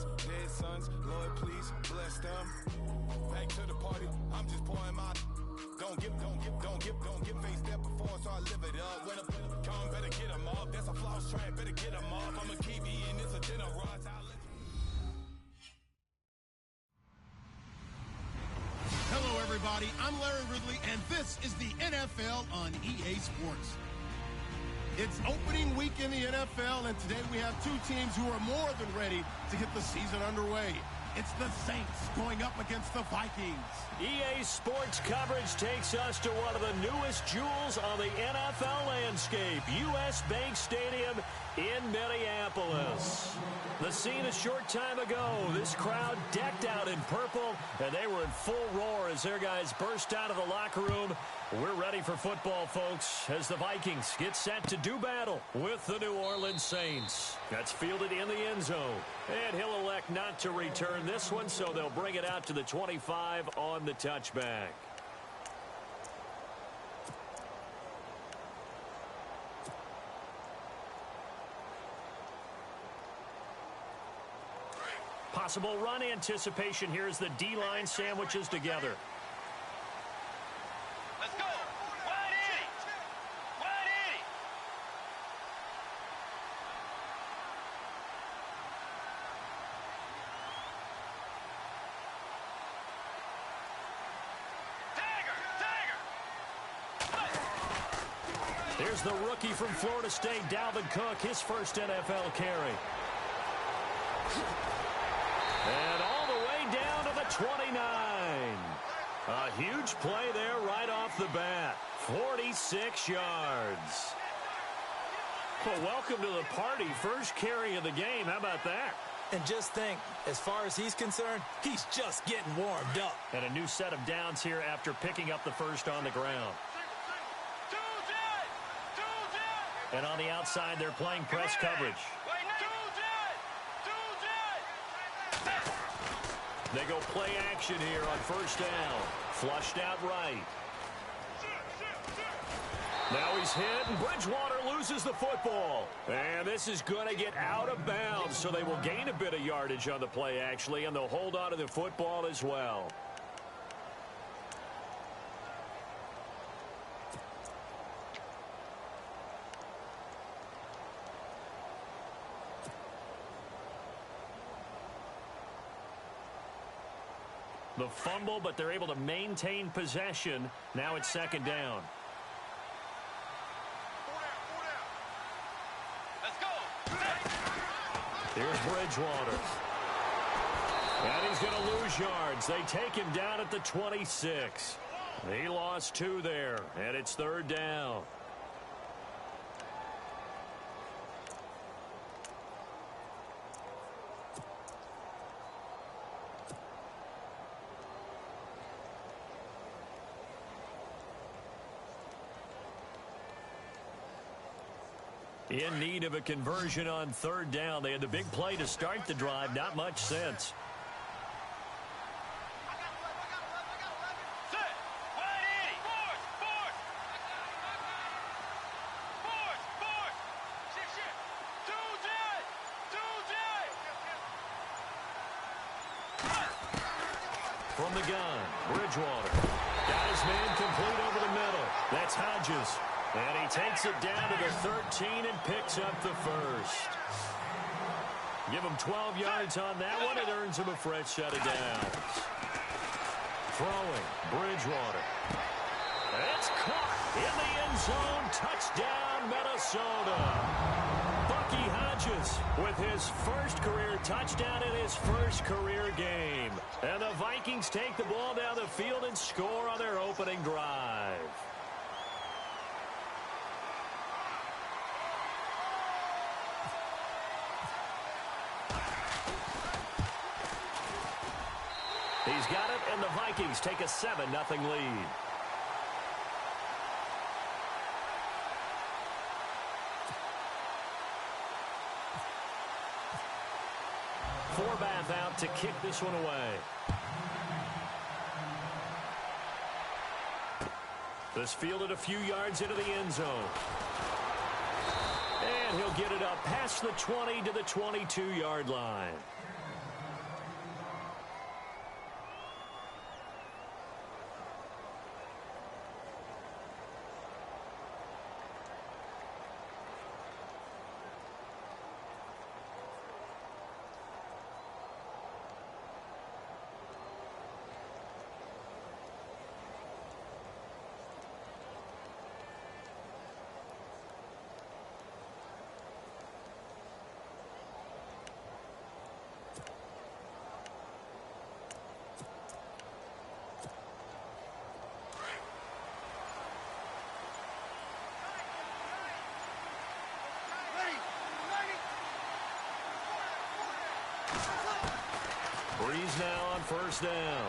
sons, dead sons. Lord, please bless them. Back to the party, I'm just pouring my. Don't get faced that before, so I live it up. When I come, better get them up. That's a floss track, better get them up. I'm a keep eating, it's a dinner rush. Hello, everybody. I'm Larry Ridley, and this is the NFL on EA Sports. It's opening week in the NFL, and today we have two teams who are more than ready to get the season underway. It's the Saints going up against the Vikings. EA Sports coverage takes us to one of the newest jewels on the NFL landscape, US Bank Stadium in Minneapolis. The scene a short time ago, this crowd decked out in purple, and they were in full roar as their guys burst out of the locker room. We're ready for football, folks, as the Vikings get set to do battle with the New Orleans Saints. That's fielded in the end zone, and he'll elect not to return this one, so they'll bring it out to the 25 on the touchback. Possible run anticipation here as the D-line sandwiches together. Let's go. Wide 80. Wide 80. Dagger. There's the rookie from Florida State, Dalvin Cook, his first NFL carry. And all the way down to the 29. A huge play there right off the bat. 46 yards. Well, welcome to the party. First carry of the game. How about that? And just think, as far as he's concerned, he's just getting warmed up. And a new set of downs here after picking up the first on the ground. And on the outside, they're playing press coverage. They go play action here on first down. Flushed out right. Now he's hit, and Bridgewater loses the football. And this is going to get out of bounds, so they will gain a bit of yardage on the play, actually, and they'll hold on to the football as well. The fumble, but they're able to maintain possession. Now it's second down. Let's go. Here's Bridgewater. And he's going to lose yards. They take him down at the 26. He lost 2 there, and it's third down. In need of a conversion on third down. They had the big play to start the drive. Not much sense. From the gun, Bridgewater. Got his man complete over the middle. That's Hodges. And he takes it down to the 13 and picks up the first. Give him 12 yards on that one. It earns him a fresh set of downs. Throwing, Bridgewater. It's caught in the end zone. Touchdown, Minnesota. Bucky Hodges with his first career touchdown in his first career game. And the Vikings take the ball down the field and score on their opening drive. He's got it, and the Vikings take a 7-0 lead. Forbath out to kick this one away. This fielded a few yards into the end zone. And he'll get it up past the 20 to the 22-yard line. Breeze now on first down.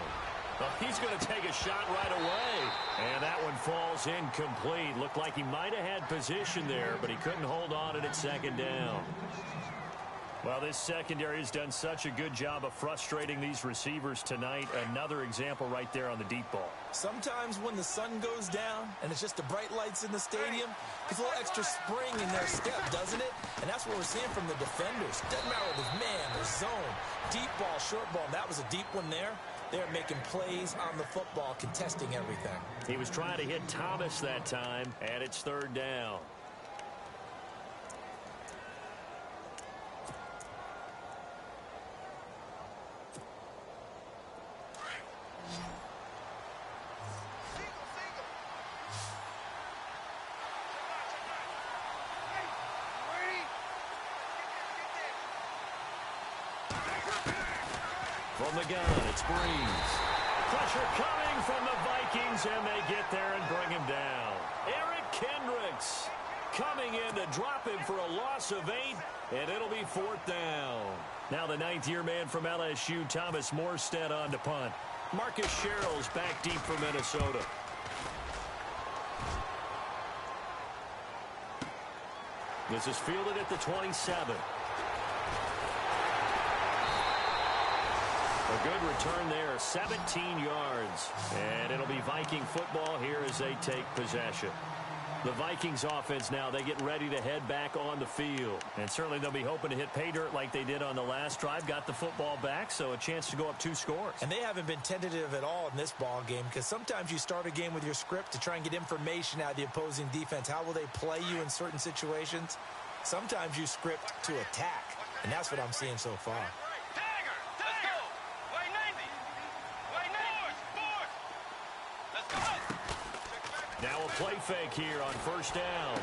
Oh, he's going to take a shot right away. And that one falls incomplete. Looked like he might have had position there, but he couldn't hold on it at second down. Well, this secondary has done such a good job of frustrating these receivers tonight. Another example right there on the deep ball. Sometimes when the sun goes down and it's just the bright lights in the stadium, it's a little extra spring in their step, doesn't it? And that's what we're seeing from the defenders. Doesn't matter if it's man or zone, deep ball, short ball. That was a deep one there. They're making plays on the football, contesting everything. He was trying to hit Thomas that time, and it's third down. From the gun, it's Breeze. Pressure coming from the Vikings, and they get there and bring him down. Eric Kendricks coming in to drop him for a loss of 8, and it'll be fourth down. Now the ninth-year man from LSU, Thomas Morstead, on to punt. Marcus Sherrill's back deep for Minnesota. This is fielded at the 27. A good return there, 17 yards. And it'll be Viking football here as they take possession. The Vikings offense now, they get ready to head back on the field. And certainly they'll be hoping to hit pay dirt like they did on the last drive. Got the football back, so a chance to go up 2 scores. And they haven't been tentative at all in this ball game, because sometimes you start a game with your script to try and get information out of the opposing defense. How will they play you in certain situations? Sometimes you script to attack, and that's what I'm seeing so far. Now a play fake here on first down.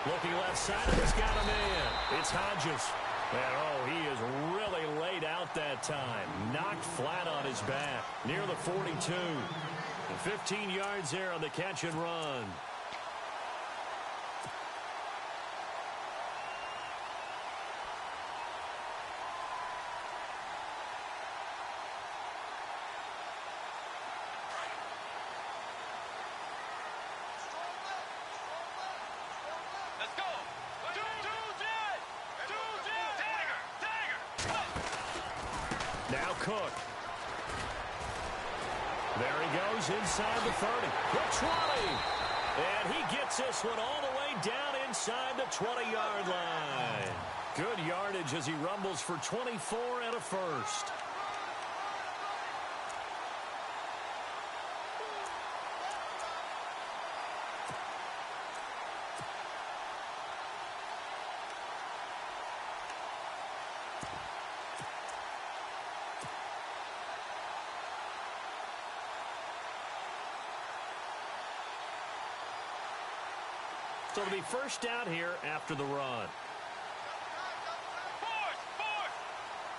Looking left side, and he's got a man. It's Hodges. And, oh, he is really laid out that time. Knocked flat on his back near the 42. And 15 yards there on the catch and run. Now Cook. There he goes inside the 30. The 20. And he gets this one all the way down inside the 20-yard line. Good yardage as he rumbles for 24 and a first. So it'll be first down here after the run.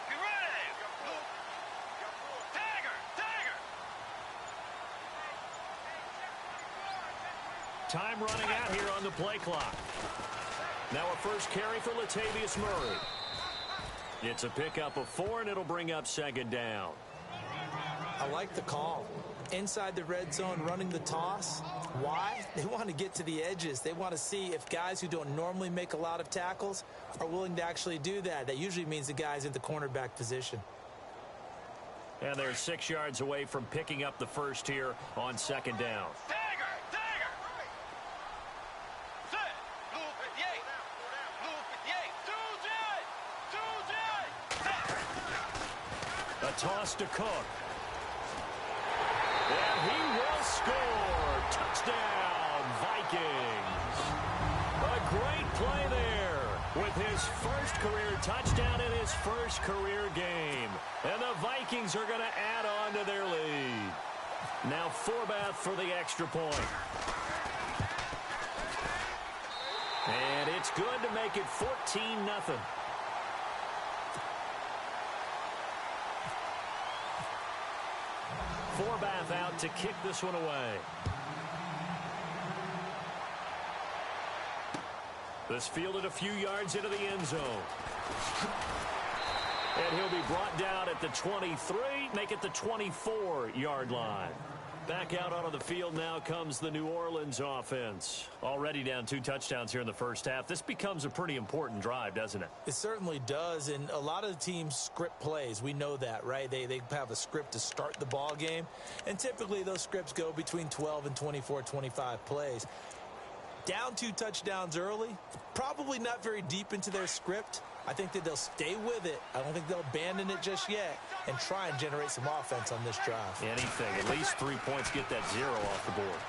Get ready. Time running out here on the play clock. Now a first carry for Latavius Murray. It's a pickup of 4, and it'll bring up second down. I like the call. Inside the red zone, running the toss. Why? They want to get to the edges. They want to see if guys who don't normally make a lot of tackles are willing to actually do that. That usually means the guy's in the cornerback position. And they're 6 yards away from picking up the first here on second down. A toss to Cook. And he will score. Touchdown, Vikings. A great play there with his first career touchdown in his first career game. And the Vikings are going to add on to their lead. Now Forbath for the extra point. And it's good to make it 14-0. Forbath out to kick this one away. This fielded a few yards into the end zone. And he'll be brought down at the 23, make it the 24-yard line. Back out onto the field now comes the New Orleans offense. Already down 2 touchdowns here in the first half. This becomes a pretty important drive, doesn't it? It certainly does, and a lot of the teams script plays. We know that, right? They have a script to start the ball game, and typically those scripts go between 12 and 24, 25 plays. Down 2 touchdowns early, probably not very deep into their script. I think that they'll stay with it. I don't think they'll abandon it just yet and try and generate some offense on this drive. Anything. At least 3 points, get that 0 off the board.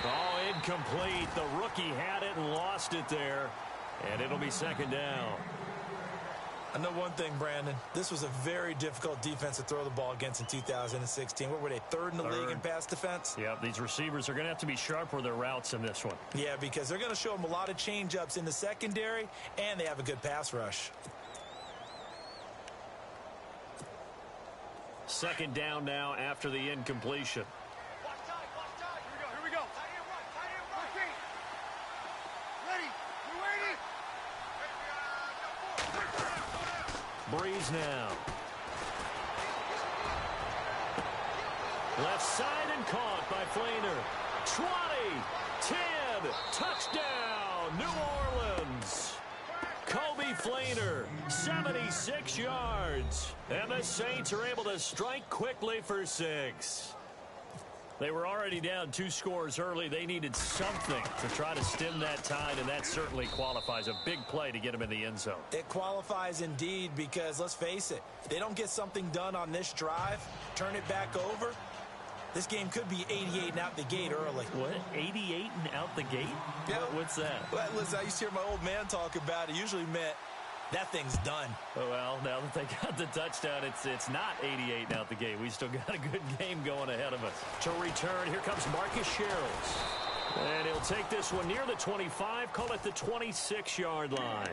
Oh, incomplete. The rookie had it and lost it there. And it'll be second down. I know one thing, Brandon. This was a very difficult defense to throw the ball against in 2016. What were they, third in the league in pass defense? Yeah, these receivers are going to have to be sharp with their routes in this one. Yeah, because they're going to show them a lot of change-ups in the secondary, and they have a good pass rush. Second down now after the incompletion. Watch time, watch time. Here we go. Tight end one, tight end one. Ready? You ready? Breeze now. Left side and caught by Flainer. 20, 10, touchdown, New Orleans. Kobe Flainer, 76 yards. And the Saints are able to strike quickly for 6. They were already down 2 scores early. They needed something to try to stem that tide, and that certainly qualifies. A big play to get them in the end zone. It qualifies indeed because, let's face it, they don't get something done on this drive, turn it back over, this game could be 88 and out the gate early. What? 88 and out the gate? Yeah. What's that? Well, listen, I used to hear my old man talk about it. Usually meant that thing's done. Oh, well, now that they got the touchdown, it's not 88 and out the gate. We still got a good game going ahead of us. To return, here comes Marcus Sherrills. And he'll take this one near the 25, call it the 26-yard line.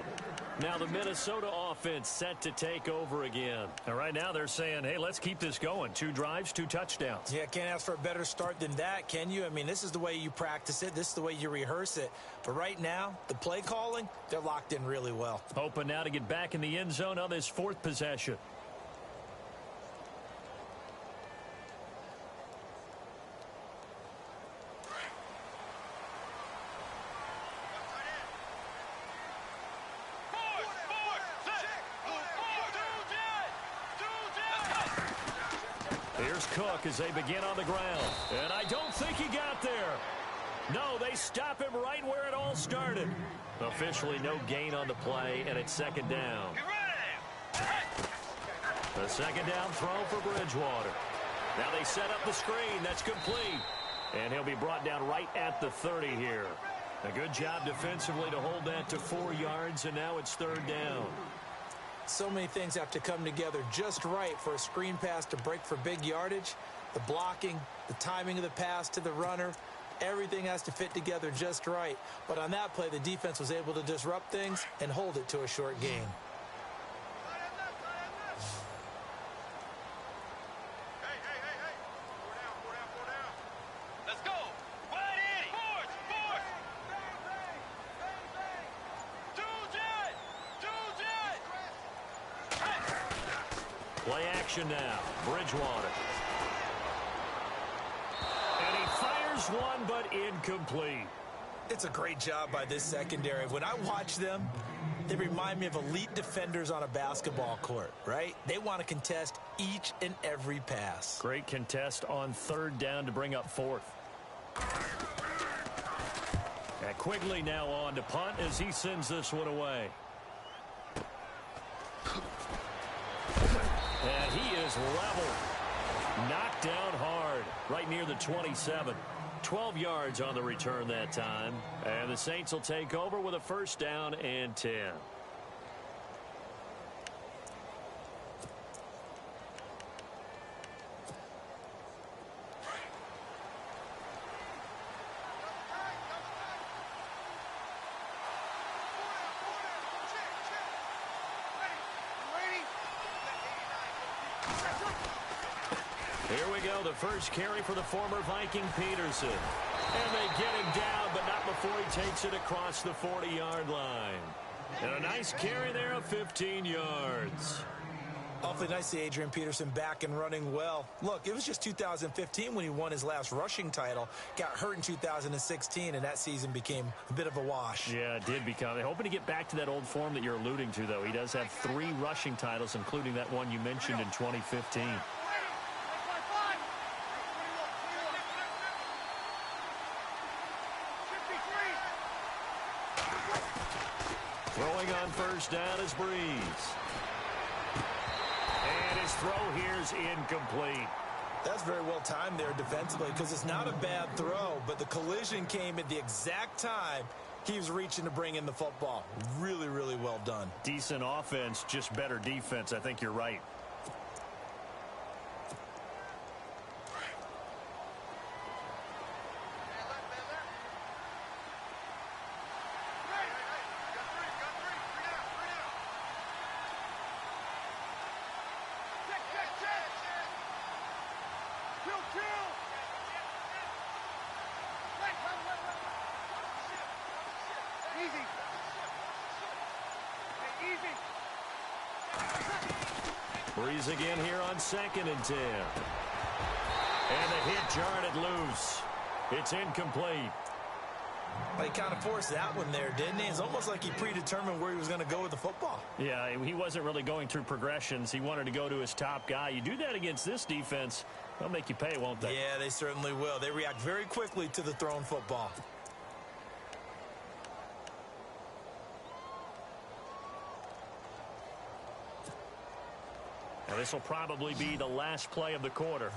Now the Minnesota offense set to take over again. And right now they're saying, hey, let's keep this going. 2 drives, 2 touchdowns. Yeah, can't ask for a better start than that, can you? I mean, this is the way you practice it. This is the way you rehearse it. But right now, the play calling, they're locked in really well. Hoping now to get back in the end zone on this 4th possession. Here's Cook as they begin on the ground. And I don't think he got there. No, they stop him right where it all started. Officially no gain on the play, and it's second down. The second down throw for Bridgewater. Now they set up the screen. That's complete. And he'll be brought down right at the 30 here. A good job defensively to hold that to 4 yards, and now it's third down. So many things have to come together just right for a screen pass to break for big yardage. The blocking, the timing of the pass to the runner, everything has to fit together just right. But on that play, the defense was able to disrupt things and hold it to a short gain. Let's go. Wide in. Force. Play action now. Bridgewater. And he fires one, but incomplete. It's a great job by this secondary. When I watch them, they remind me of elite defenders on a basketball court, right? They want to contest each and every pass. Great contest on third down to bring up 4th. And Quigley now on to punt as he sends this one away. And he is level. Knocked down hard right near the 27. 12 yards on the return that time. And the Saints will take over with a first down and 10. Here we go, the first carry for the former Viking Peterson. And they get him down, but not before he takes it across the 40-yard line. And a nice carry there of 15 yards. Awfully nice to see Adrian Peterson back and running well. Look, it was just 2015 when he won his last rushing title. Got hurt in 2016, and that season became a bit of a wash. Yeah, it did become. Hoping to get back to that old form that you're alluding to, though. He does have 3 rushing titles, including that one you mentioned in 2015. Throwing on first down is Breeze. And his throw here is incomplete. That's very well timed there defensively because it's not a bad throw, but the collision came at the exact time he was reaching to bring in the football. Really, really well done. Decent offense, just better defense. I think you're right. Breeze again here on 2nd and 10. And the hit jarred it loose. It's incomplete. Well, he kind of forced that one there, didn't he? It's almost like he predetermined where he was going to go with the football. Yeah, he wasn't really going through progressions. He wanted to go to his top guy. You do that against this defense, they'll make you pay, won't they? Yeah, they certainly will. They react very quickly to the thrown football. Now, this will probably be the last play of the quarter.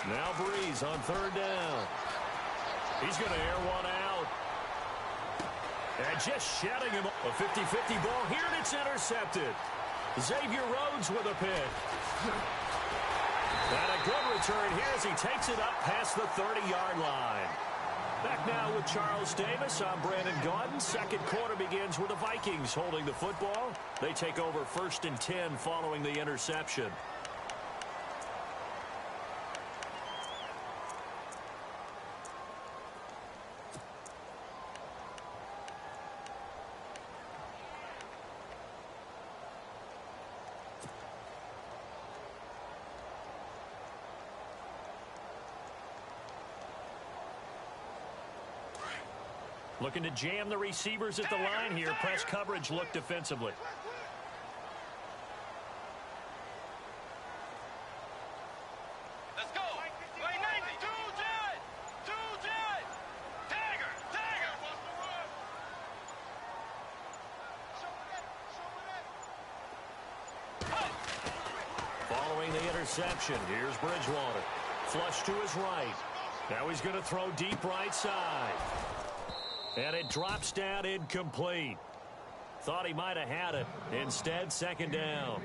Now Breeze on 3rd down. He's going to air one out. And just shedding him. A 50-50 ball here, and it's intercepted. Xavier Rhodes with a pick. And a good return here as he takes it up past the 30-yard line. Back now with Charles Davis. I'm Brandon Gaudin. Second quarter begins with the Vikings holding the football. They take over 1st and 10 following the interception. Looking to jam the receivers at the line here. Press coverage look defensively. Let's go. Right, 90. 2 jet. Dagger. Following the interception, here's Bridgewater. Flush to his right. Now he's going to throw deep right side. And it drops down incomplete. Thought he might have had it. Instead, 2nd down.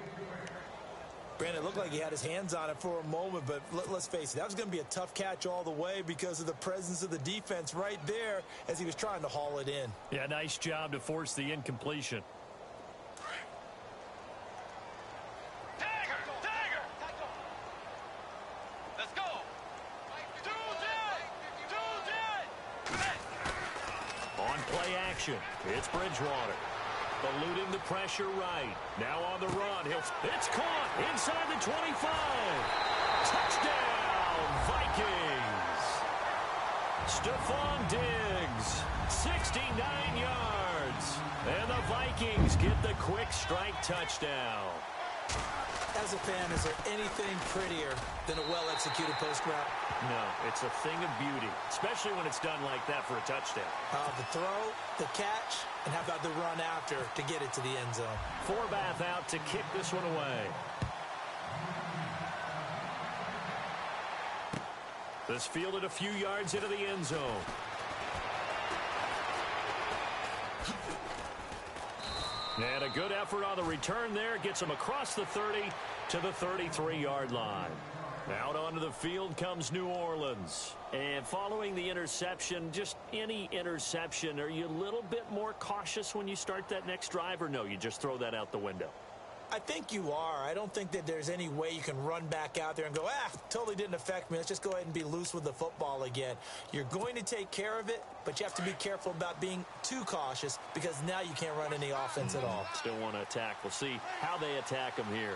Brandon, it looked like he had his hands on it for a moment, but let's face it, that was going to be a tough catch all the way because of the presence of the defense right there as he was trying to haul it in. Yeah, nice job to force the incompletion. Let's go. 2 jet. On play action, it's Bridgewater. Eluding the pressure right. Now on the run. It's caught inside the 25. Touchdown, Vikings. Stephon Diggs, 69 yards. And the Vikings get the quick strike touchdown. As a fan, is there anything prettier than a well-executed post route? No, it's a thing of beauty, especially when it's done like that for a touchdown. The throw, the catch, and how about the run after to get it to the end zone? Forbath out to kick this one away. This fielded a few yards into the end zone. And a good effort on the return there. Gets him across the 30 to the 33-yard line. Out onto the field comes New Orleans. And following the interception, just any interception, are you a little bit more cautious when you start that next drive, or no, you just throw that out the window? I think you are. I don't think that there's any way you can run back out there and go, totally didn't affect me. Let's just go ahead and be loose with the football again. You're going to take care of it, but you have to be careful about being too cautious because now you can't run any offense at all. Still want to attack. We'll see how they attack him here.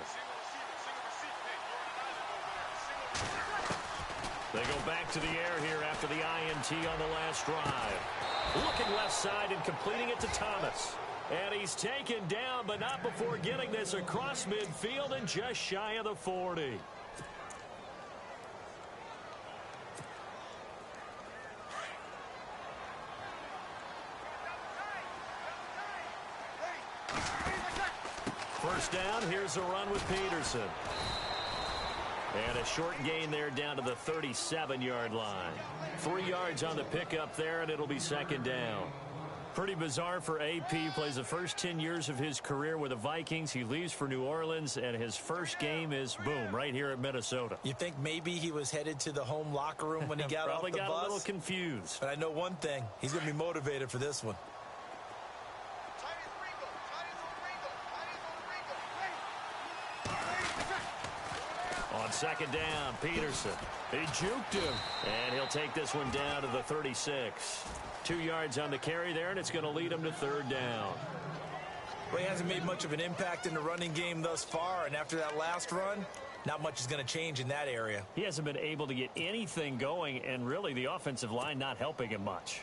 They go back to the air here after the INT on the last drive. Looking left side and completing it to Thomas. And he's taken down, but not before getting this across midfield and just shy of the 40. First down, here's a run with Peterson. And a short gain there down to the 37-yard line. 3 yards on the pickup there, and it'll be second down. Pretty bizarre for AP. Plays the first 10 years of his career with the Vikings. He leaves for New Orleans, and his first game is, boom, right here at Minnesota. You think maybe he was headed to the home locker room when he got off the bus? Probably got a little confused. But I know one thing. He's going to be motivated for this one. On second down, Peterson. He juked him, and he'll take this one down to the 36. 2 yards on the carry there, and it's going to lead him to third down. Well, he hasn't made much of an impact in the running game thus far, and after that last run, not much is going to change in that area. He hasn't been able to get anything going, and really the offensive line not helping him much.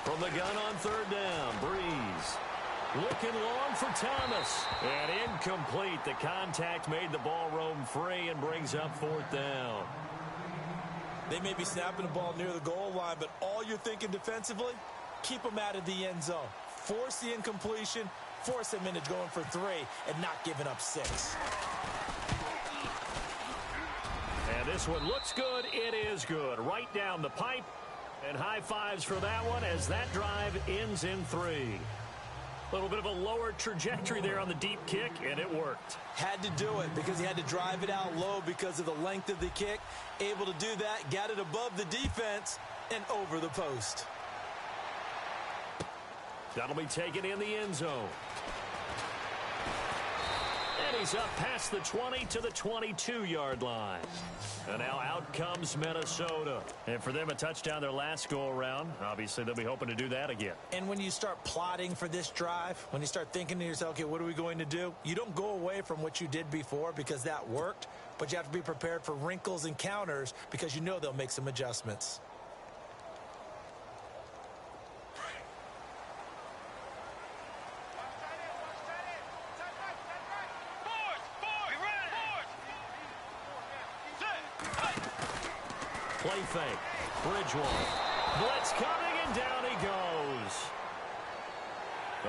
From the gun on third down, Breeze. Looking long for Thomas. And incomplete. The contact made the ball roam free and brings up fourth down. They may be snapping the ball near the goal line, but all you're thinking defensively, keep them out of the end zone. Force the incompletion, force them into going for 3, and not giving up 6. And this one looks good. It is good. Right down the pipe. And high fives for that one as that drive ends in 3. A little bit of a lower trajectory there on the deep kick, and it worked. Had to do it because he had to drive it out low because of the length of the kick. Able to do that, got it above the defense, and over the post. That'll be taken in the end zone. And he's up past the 20 to the 22-yard line. And now out comes Minnesota. And for them, a touchdown their last go-around. Obviously, they'll be hoping to do that again. And when you start plotting for this drive, when you start thinking to yourself, okay, what are we going to do? You don't go away from what you did before because that worked, but you have to be prepared for wrinkles and counters because you know they'll make some adjustments. Play fake. Bridgewater. Blitz coming, and down he goes.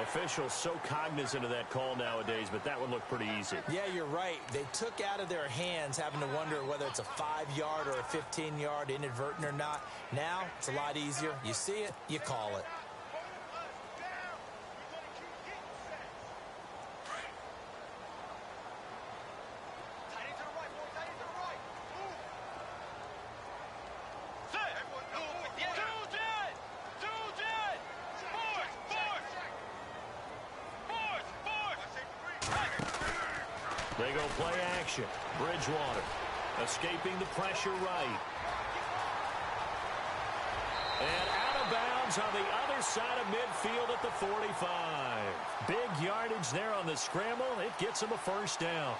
Officials so cognizant of that call nowadays, but that one looked pretty easy. Yeah, you're right. They took out of their hands having to wonder whether it's a 5-yard or a 15-yard inadvertent or not. Now, it's a lot easier. You see it, you call it. They go play action. Bridgewater escaping the pressure right. And out of bounds on the other side of midfield at the 45. Big yardage there on the scramble. It gets him a first down.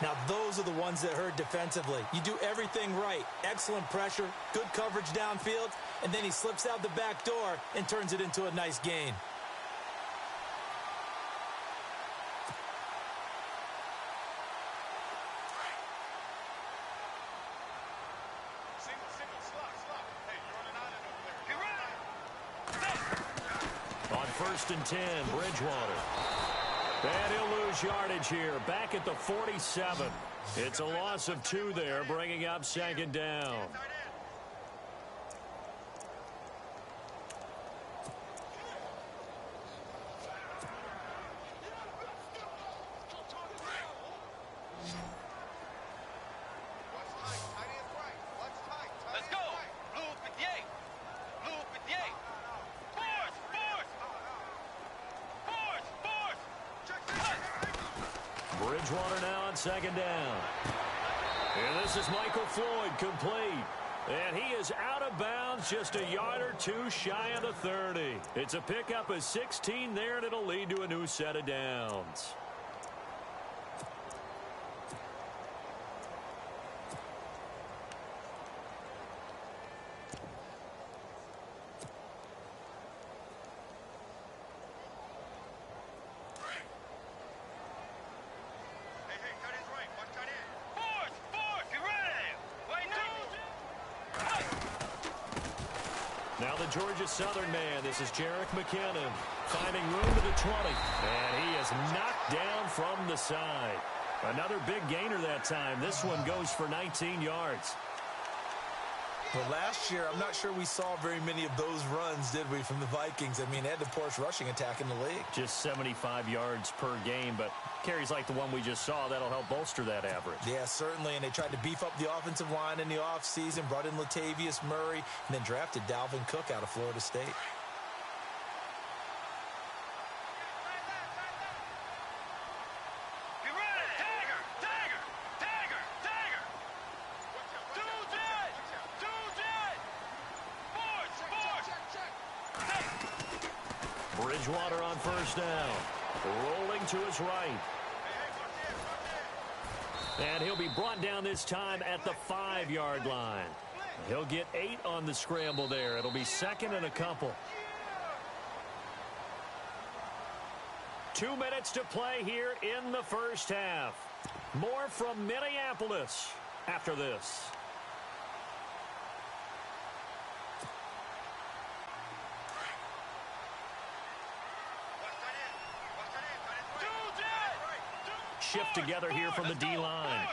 Now, those are the ones that hurt defensively. You do everything right. Excellent pressure, good coverage downfield, and then he slips out the back door and turns it into a nice gain. On 1st and 10, Bridgewater. And he'll lose yardage here, back at the 47. It's a loss of 2 there, bringing up second down. Bridgewater now on second down. And this is Michael Floyd, complete. And he is out of bounds, just a yard or two shy of the 30. It's a pickup of 16 there, and it'll lead to a new set of downs. Now the Georgia Southern man, this is Jerick McKinnon, finding room to the 20. And he is knocked down from the side. Another big gainer that time. This one goes for 19 yards. Well, last year, I'm not sure we saw very many of those runs, did we, from the Vikings? I mean, they had the poorest rushing attack in the league. Just 75 yards per game, but carries like the one we just saw, that'll help bolster that average. Yeah, certainly, and they tried to beef up the offensive line in the offseason, brought in Latavius Murray, and then drafted Dalvin Cook out of Florida State. Bridgewater on first down. Rolling to his right. And he'll be brought down this time at the 5-yard line. He'll get 8 on the scramble there. It'll be second and a couple. 2 minutes to play here in the first half. More from Minneapolis after this. Shift together here from the D-line.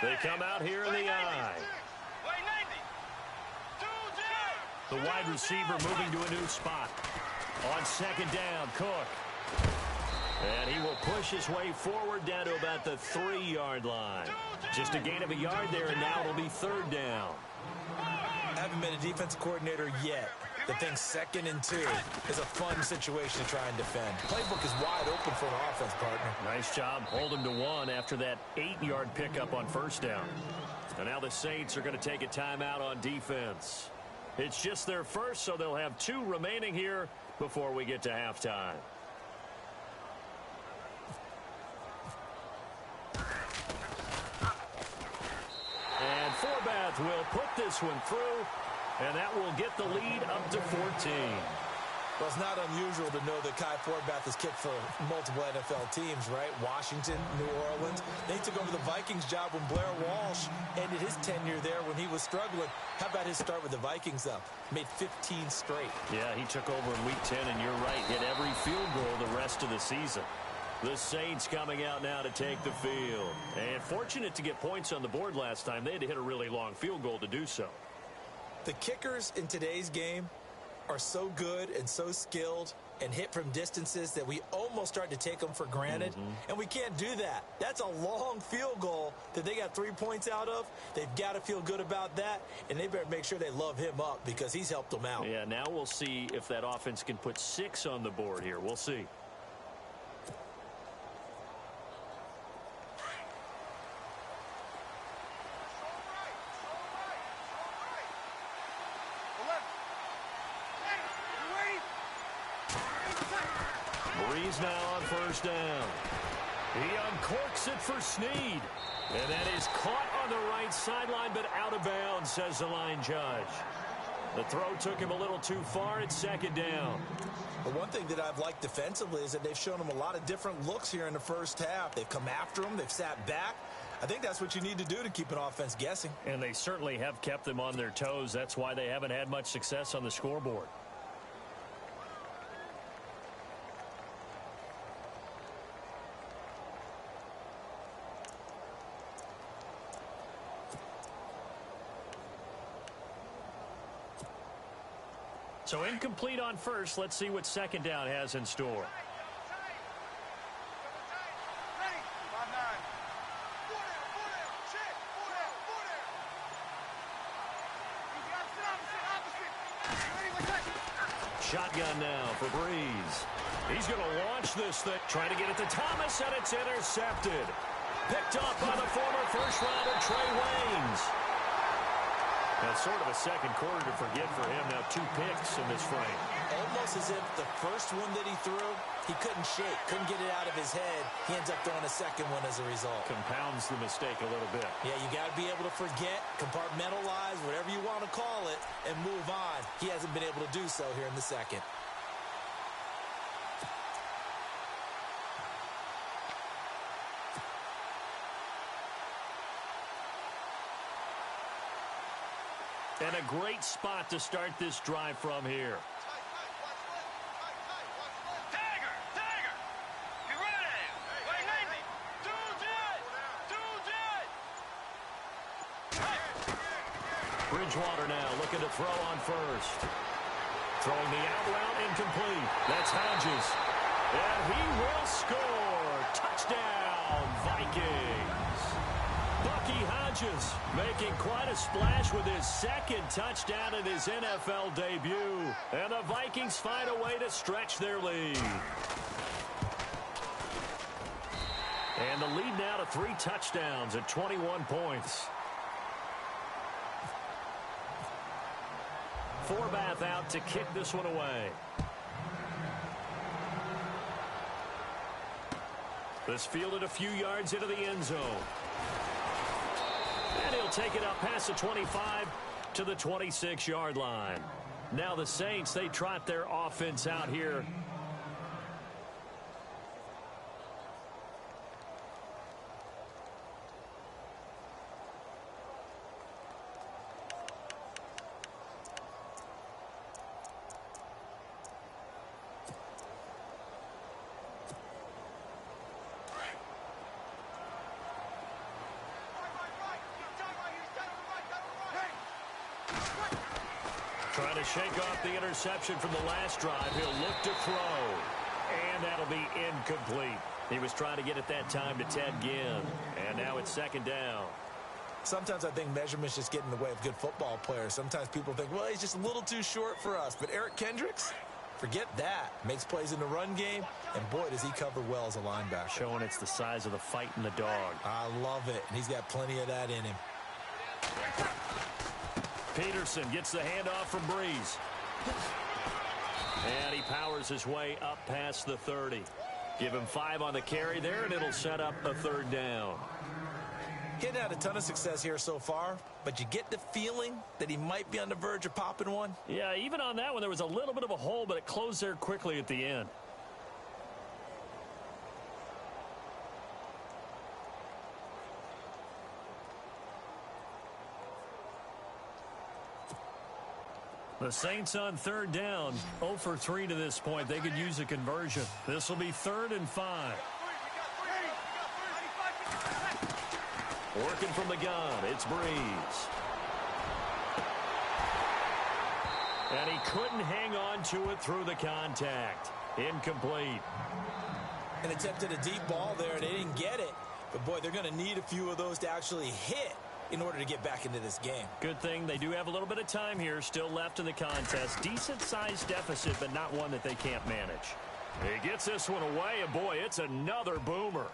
They come out here in the I. The wide receiver moving to a new spot. On second down, Cook. And he will push his way forward down to about the 3-yard line. Just a gain of a yard there, and now it'll be third down. Haven't been a defensive coordinator yet. The thing 2nd and 2 is a fun situation to try and defend. Playbook is wide open for an offense, partner. Nice job. Hold him to 1 after that 8-yard pickup on first down. And now the Saints are going to take a timeout on defense. It's just their first, so they'll have 2 remaining here before we get to halftime. And Forbath will put this one through. And that will get the lead up to 14. Well, it's not unusual to know that Kai Forbath has kicked for multiple NFL teams, right? Washington, New Orleans. Then he took over the Vikings job when Blair Walsh ended his tenure there when he was struggling. How about his start with the Vikings, though? Made 15 straight. Yeah, he took over in Week 10, and you're right, hit every field goal the rest of the season. The Saints coming out now to take the field. And fortunate to get points on the board last time. They had to hit a really long field goal to do so. The kickers in today's game are so good and so skilled and hit from distances that we almost start to take them for granted. And we can't do that. That's a long field goal that they got 3 points out of. They've got to feel good about that, and they better make sure they love him up because he's helped them out. Yeah, now we'll see if that offense can put 6 on the board here. We'll see. Breeze now on first down. He uncorks it for Snead. And that is caught on the right sideline, but out of bounds, says the line judge. The throw took him a little too far. It's second down. But one thing that I've liked defensively is that they've shown him a lot of different looks here in the first half. They've come after him. They've sat back. I think that's what you need to do to keep an offense guessing. And they certainly have kept them on their toes. That's why they haven't had much success on the scoreboard. So incomplete on first. Let's see what second down has in store. Shotgun now for Breeze. He's going to launch this thing. Trying to get it to Thomas, and it's intercepted. Picked off by the former first-rounder Trey Waynes. That's sort of a second quarter to forget for him. Now 2 picks in this frame. Almost as if the first one that he threw, he couldn't shake, couldn't get it out of his head. He ends up throwing a second one as a result. Compounds the mistake a little bit. Yeah, you got to be able to forget, compartmentalize, whatever you want to call it, and move on. He hasn't been able to do so here in the second. And a great spot to start this drive from here. Bridgewater now looking to throw on first. Throwing the out route incomplete. That's Hodges. And he will score. Touchdown, Vikings. Bucky Hodges making quite a splash with his second touchdown in his NFL debut. And the Vikings find a way to stretch their lead. And the lead now to 3 touchdowns at 21 points. Forbath out to kick this one away. This fielded a few yards into the end zone. And he'll take it up past the 25 to the 26-yard line. Now the Saints, they trot their offense out here. Trying to shake off the interception from the last drive. He'll look to throw. And that'll be incomplete. He was trying to get it that time to Ted Ginn. And now it's second down. Sometimes I think measurements just get in the way of good football players. Sometimes people think, well, he's just a little too short for us. But Eric Kendricks, forget that. Makes plays in the run game. And boy, does he cover well as a linebacker. Showing it's the size of the fight in the dog. I love it. And he's got plenty of that in him. Peterson gets the handoff from Breeze. And he powers his way up past the 30. Give him 5 on the carry there, and it'll set up a third down. He hadn't had a ton of success here so far, but you get the feeling that he might be on the verge of popping one. Yeah, even on that one, there was a little bit of a hole, but it closed there quickly at the end. The Saints on third down, 0 for 3 to this point. They could use a conversion. This will be 3rd and 5. Working from the gun, it's Breeze. And he couldn't hang on to it through the contact. Incomplete. And attempted a deep ball there, and they didn't get it. But, boy, they're going to need a few of those to actually hit in order to get back into this game. Good thing they do have a little bit of time here still left in the contest. Decent-sized deficit, but not one that they can't manage. He gets this one away, and boy, it's another boomer.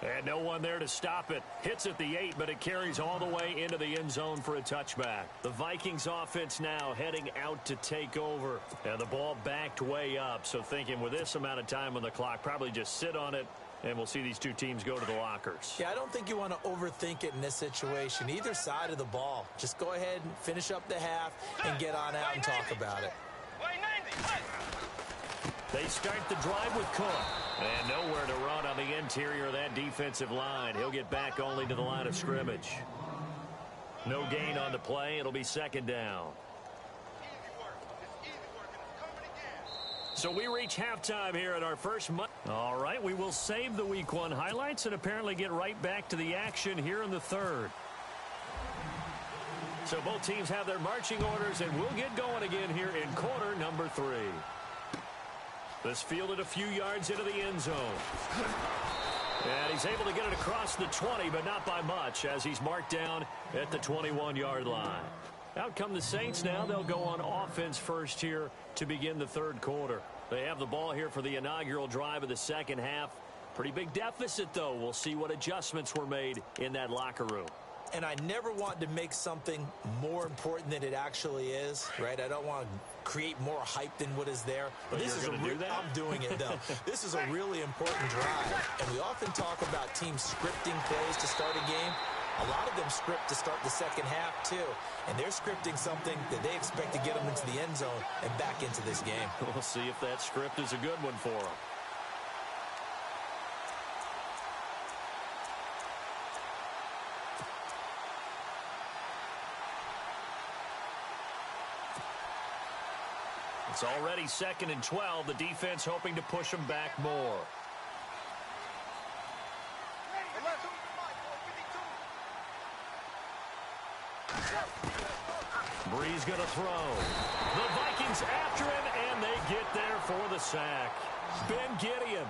And no one there to stop it. Hits at the 8, but it carries all the way into the end zone for a touchback. The Vikings offense now heading out to take over. And the ball backed way up, so thinking with this amount of time on the clock, probably just sit on it, and we'll see these two teams go to the lockers. Yeah, I don't think you want to overthink it in this situation. Either side of the ball. Just go ahead and finish up the half and get on out and talk about it. They start the drive with Cook. And nowhere to run on the interior of that defensive line. He'll get back only to the line of scrimmage. No gain on the play. It'll be second down. So we reach halftime here at our first month. All right, we will save the Week 1 highlights and apparently get right back to the action here in the third. So both teams have their marching orders, and we'll get going again here in quarter number 3. This fielded a few yards into the end zone. And he's able to get it across the 20, but not by much, as he's marked down at the 21-yard line. Out come the Saints now. They'll go on offense first here to begin the third quarter. They have the ball here for the inaugural drive of the second half. Pretty big deficit, though. We'll see what adjustments were made in that locker room. And I never want to make something more important than it actually is, right? I don't want to create more hype than what is there. But this is do that? I'm doing it, though. This is a really important drive. And we often talk about teams scripting plays to start a game. A lot of them script to start the second half, too. And they're scripting something that they expect to get them into the end zone and back into this game. We'll see if that script is a good one for them. It's already 2nd and 12. The defense hoping to push them back more. Breeze going to throw. The Vikings after him, and they get there for the sack. Ben Gideon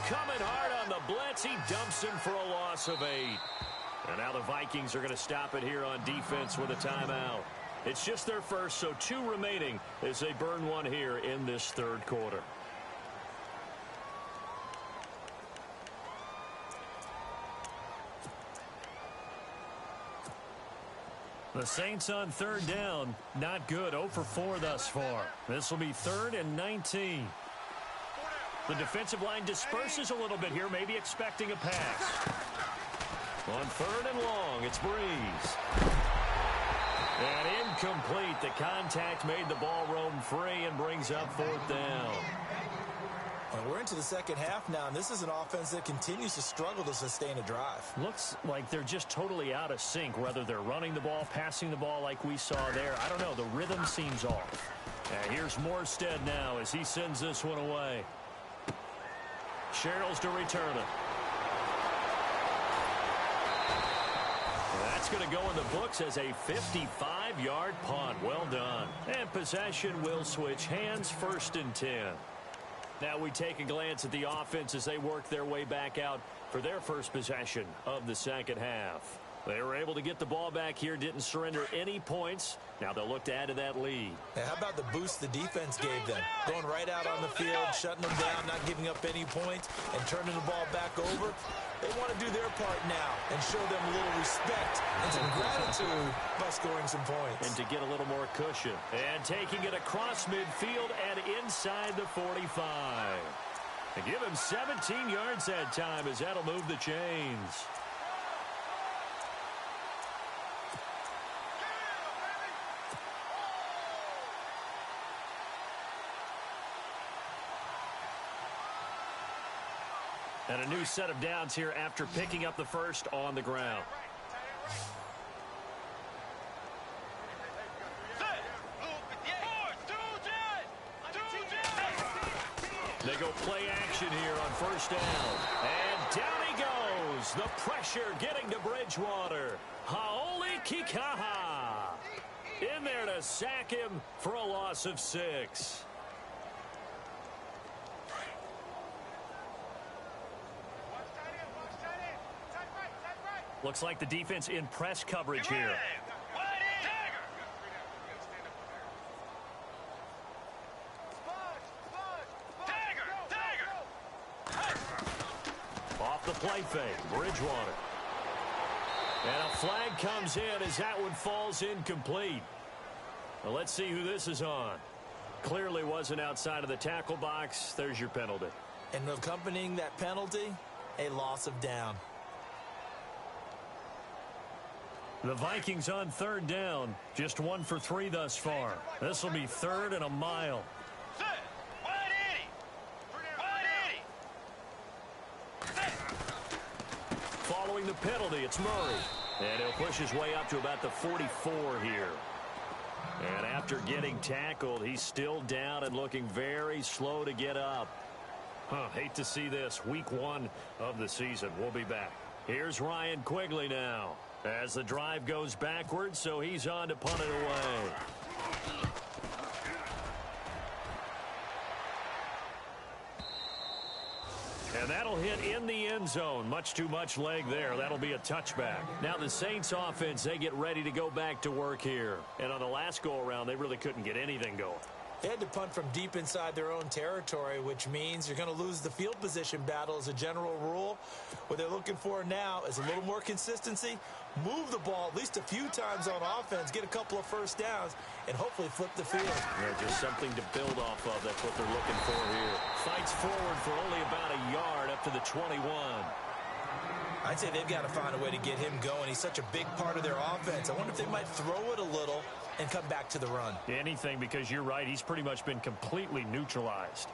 coming hard on the blitz. He dumps him for a loss of 8. And now the Vikings are going to stop it here on defense with a timeout. It's just their first, so 2 remaining as they burn one here in this third quarter. The Saints on 3rd down. Not good. 0 for 4 thus far. This will be 3rd and 19. The defensive line disperses a little bit here, maybe expecting a pass. On 3rd and long, it's Breeze. And incomplete. The contact made the ball roam free and brings up 4th down. Well, we're into the second half now, and this is an offense that continues to struggle to sustain a drive. Looks like they're just totally out of sync, whether they're running the ball, passing the ball like we saw there. I don't know. The rhythm seems off. And here's Morstead now as he sends this one away. Sherrills to return it. That's going to go in the books as a 55-yard punt. Well done. And possession will switch hands, 1st and 10. Now we take a glance at the offense as they work their way back out for their first possession of the second half. They were able to get the ball back here, didn't surrender any points. Now they'll look to add to that lead. Now, how about the boost the defense gave them? Going right out on the field, shutting them down, not giving up any points, and turning the ball back over. They want to do their part now and show them a little respect and some gratitude by scoring some points. And to get a little more cushion. And taking it across midfield and inside the 45. And give him 17 yards that time as that'll move the chains. And a new set of downs here after picking up the first on the ground. They go play action here on 1st down. And down he goes. The pressure getting to Bridgewater. Haoli Kikaha in there to sack him for a loss of 6. Looks like the defense in press coverage here. Off the play fake, Bridgewater. And a flag comes in as that one falls incomplete. Well, let's see who this is on. Clearly wasn't outside of the tackle box. There's your penalty. And accompanying that penalty, a loss of down. The Vikings on 3rd down. Just 1 for 3 thus far. This will be 3rd and a mile. Following the penalty, it's Murray. And he'll push his way up to about the 44 here. And after getting tackled, he's still down and looking very slow to get up. Hate to see this. Week 1 of the season. We'll be back. Here's Ryan Quigley now. As the drive goes backwards, so he's on to punt it away. And And that'll hit in the end zone. Much too much leg there. That'll be a touchback. Now the Saints offense, they get ready to go back to work here. And on the last go-around, they really couldn't get anything going. They had to punt from deep inside their own territory, which means you're going to lose the field position battle as a general rule. What they're looking for now is a little more consistency, move the ball at least a few times on offense, get a couple of first downs, and hopefully flip the field. Yeah, just something to build off of. That's what they're looking for here. Fights forward for only about a yard up to the 21. I'd say they've got to find a way to get him going. He's such a big part of their offense. I wonder if they might throw it a little and come back to the run. Anything, because you're right. He's pretty much been completely neutralized.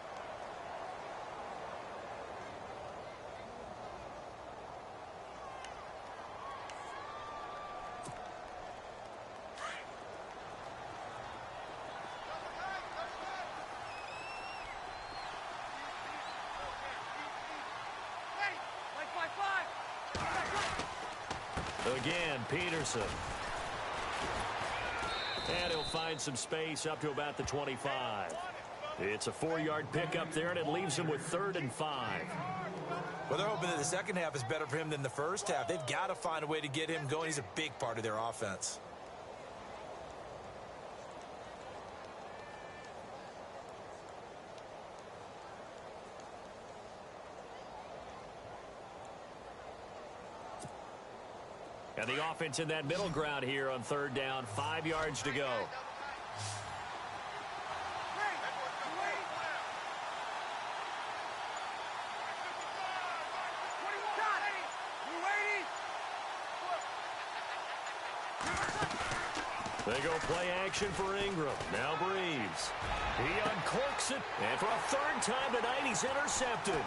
Again, Peterson. And he'll find some space up to about the 25. It's a 4-yard pickup there, and it leaves him with 3rd and 5. Well, they're hoping that the second half is better for him than the first half. They've got to find a way to get him going. He's a big part of their offense. And the offense in that middle ground here on 3rd down, 5 yards to go. They go play action for Ingram. Now Breeze. He uncorks it, and for a 3rd time tonight, he's intercepted.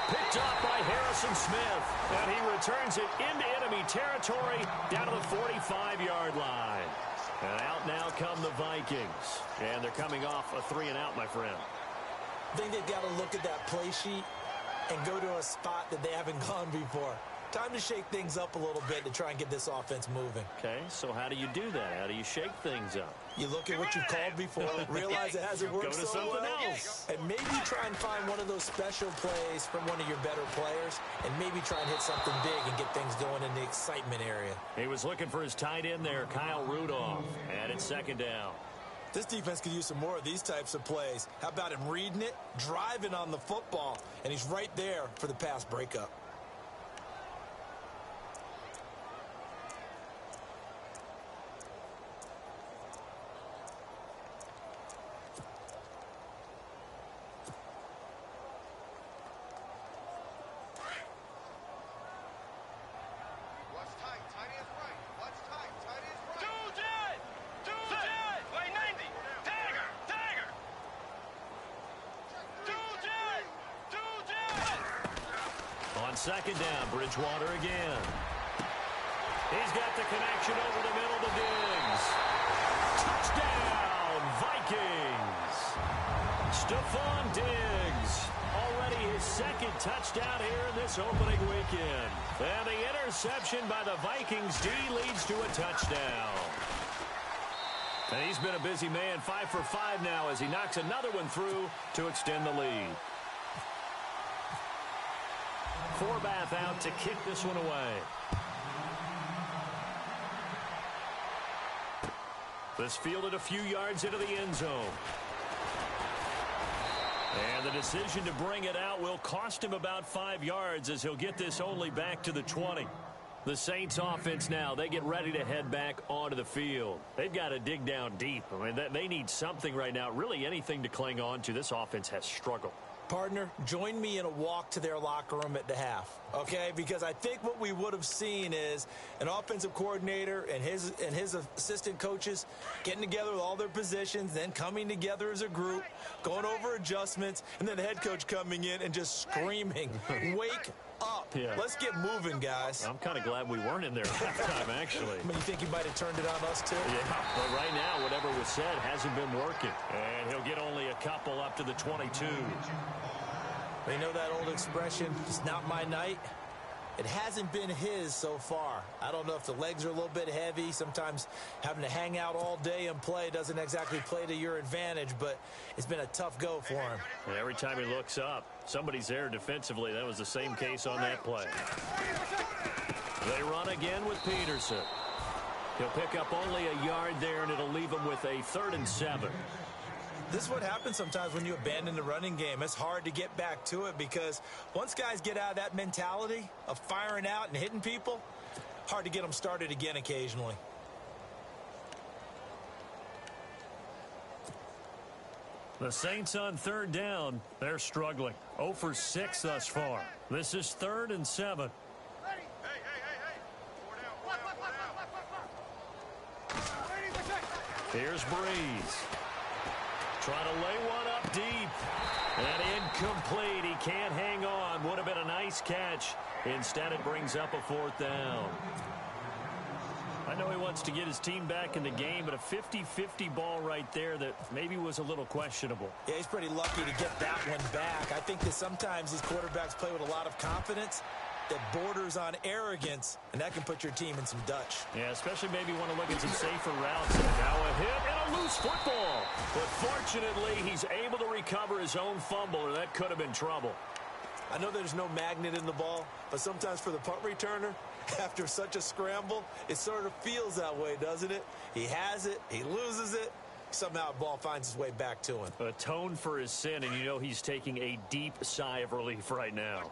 Picked up by Harrison Smith, and he returns it into enemy territory down to the 45-yard line. And out now come the Vikings. And they're coming off a 3-and-out, my friend. I think they've got to look at that play sheet and go to a spot that they haven't gone before. Time to shake things up a little bit to try and get this offense moving. Okay, so how do you do that? How do you shake things up? You look at what you've called before, realize it hasn't worked Go to so something well, else. and maybe try and find one of those special plays from one of your better players, and maybe try and hit something big and get things going in the excitement area. He was looking for his tight end there, Kyle Rudolph, and it's 2nd down. This defense could use some more of these types of plays. How about him reading it, driving on the football, and he's right there for the pass breakup. On 2nd down, Bridgewater again. He's got the connection over the middle to Diggs. Touchdown, Vikings. Stephon Diggs. Already his 2nd touchdown here in this opening weekend. And the interception by the Vikings D leads to a touchdown. And he's been a busy man, 5 for 5 now as he knocks another one through to extend the lead. Forbath out to kick this one away. This fielded a few yards into the end zone. And the decision to bring it out will cost him about 5 yards as he'll get this only back to the 20. The Saints offense now, they get ready to head back onto the field. They've got to dig down deep. I mean, they need something right now, really anything to cling on to. This offense has struggled. Partner, join me in a walk to their locker room at the half, okay? Because I think what we would have seen is an offensive coordinator and his assistant coaches getting together with all their positions, then coming together as a group, going over adjustments, and then the head coach coming in and just screaming, wake up. Yeah. Let's get moving, guys. I'm kind of glad we weren't in there at halftime, actually. I mean, you think he might have turned it on us, too? Yeah, but right now, whatever was said hasn't been working. And he'll get only a couple up to the 22. But you know that old expression, it's not my night? It hasn't been his so far. I don't know if the legs are a little bit heavy. Sometimes having to hang out all day and play doesn't exactly play to your advantage, but it's been a tough go for him. And every time he looks up, Somebody's there defensively. That was the same case on that play. They run again with Peterson. He'll pick up only a yard there, and it'll leave him with a 3rd and 7. This is what happens sometimes when you abandon the running game. It's hard to get back to it because once guys get out of that mentality of firing out and hitting people, hard to get them started again occasionally. The Saints on 3rd down. They're struggling. 0 for 6 thus far. This is 3rd and 7. Here's Breeze. Trying to lay one up deep. And incomplete. He can't hang on. Would have been a nice catch. Instead, it brings up a 4th down. I know he wants to get his team back in the game, but a 50-50 ball right there that maybe was a little questionable. Yeah, he's pretty lucky to get that one back. I think that sometimes these quarterbacks play with a lot of confidence that borders on arrogance, and that can put your team in some Dutch. Yeah, especially maybe want to look at some safer routes. Now a hit and a loose football. But fortunately, he's able to recover his own fumble, or that could have been trouble. I know there's no magnet in the ball, but sometimes for the punt returner, after such a scramble, it sort of feels that way, doesn't it? He has it, he loses it, somehow the ball finds its way back to him. Atone for his sin, and you know he's taking a deep sigh of relief right now.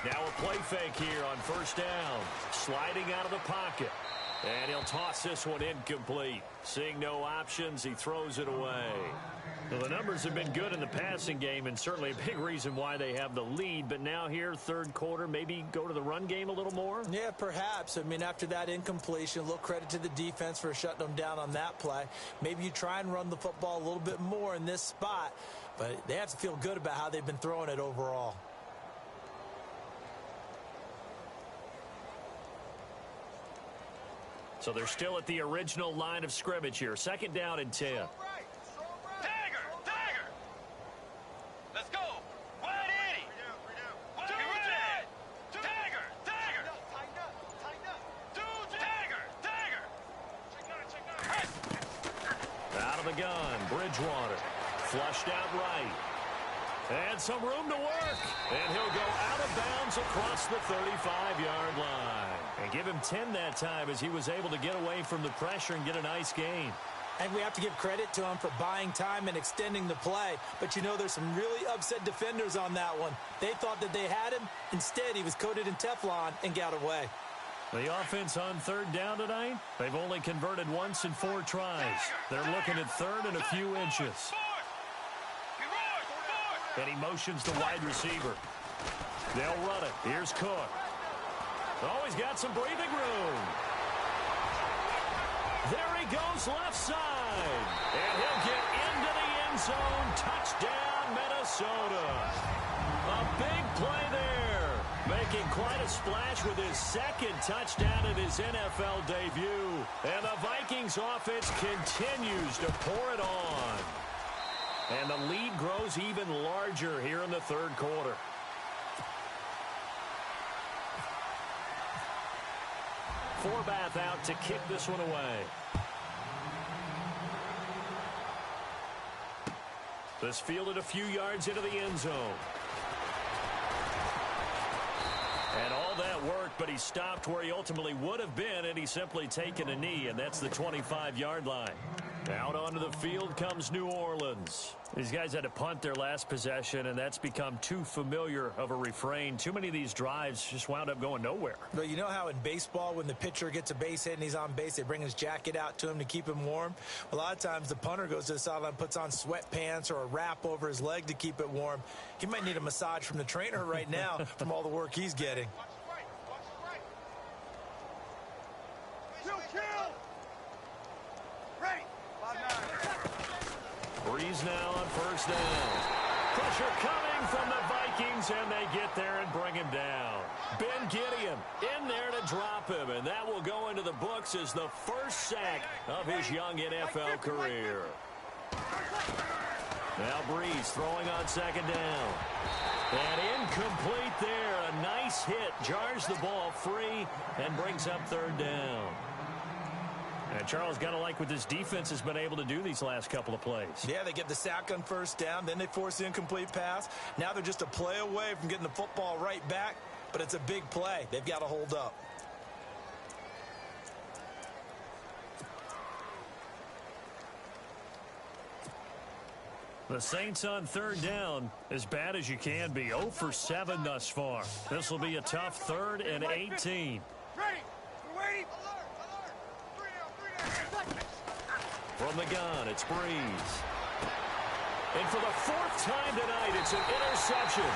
Now a play fake here on 1st down. Sliding out of the pocket. And he'll toss this one incomplete. Seeing no options, he throws it away. Well, the numbers have been good in the passing game, and certainly a big reason why they have the lead. But now here, 3rd quarter, maybe go to the run game a little more? Yeah, perhaps. I mean, after that incompletion, a little credit to the defense for shutting them down on that play. Maybe you try and run the football a little bit more in this spot. But they have to feel good about how they've been throwing it overall. So they're still at the original line of scrimmage here. 2nd down and 10. Tiger! Let's go! Wide Eddie! Get ready! Tiger! Tiger! Out of the gun, Bridgewater. Flushed out right. And some room to work. And he'll go out of bounds across the 35-yard line. And give him 10 that time as he was able to get away from the pressure and get a nice gain. And we have to give credit to him for buying time and extending the play. But you know, there's some really upset defenders on that one. They thought that they had him. Instead, he was coated in Teflon and got away. The offense on 3rd down tonight, they've only converted once in 4 tries. They're looking at 3rd and a few inches. And he motions the wide receiver. They'll run it. Here's Cook. Oh, he's got some breathing room. There he goes left side. And he'll get into the end zone. Touchdown, Minnesota. A big play there. Making quite a splash with his 2nd touchdown in his NFL debut. And the Vikings offense continues to pour it on. And the lead grows even larger here in the 3rd quarter. Forbath out to kick this one away. This fielded a few yards into the end zone. And all that work, but he stopped where he ultimately would have been, and he's simply taken a knee, and that's the 25-yard line. Out onto the field comes New Orleans. These guys had to punt their last possession, and that's become too familiar of a refrain. Too many of these drives just wound up going nowhere. But you know how in baseball, when the pitcher gets a base hit and he's on base, they bring his jacket out to him to keep him warm? A lot of times the punter goes to the sideline, puts on sweatpants or a wrap over his leg to keep it warm. He might need a massage from the trainer right now from all the work he's getting. Breeze now on 1st down. Pressure coming from the Vikings, and they get there and bring him down. Ben Gideon in there to drop him, and that will go into the books as the first sack of his young NFL career. Now Breeze throwing on second down. And incomplete there. A nice hit. Jars the ball free and brings up third down. And Charles, got to like what this defense has been able to do these last couple of plays. Yeah, they get the sack on first down. Then they force the incomplete pass. Now they're just a play away from getting the football right back. But it's a big play. They've got to hold up. The Saints on third down, as bad as you can be. 0 for 7 thus far. This will be a tough 3rd and 18. Ready. We're waiting. Alert. 3 down. From the gun, it's Breeze. And for the 4th time tonight, it's an interception.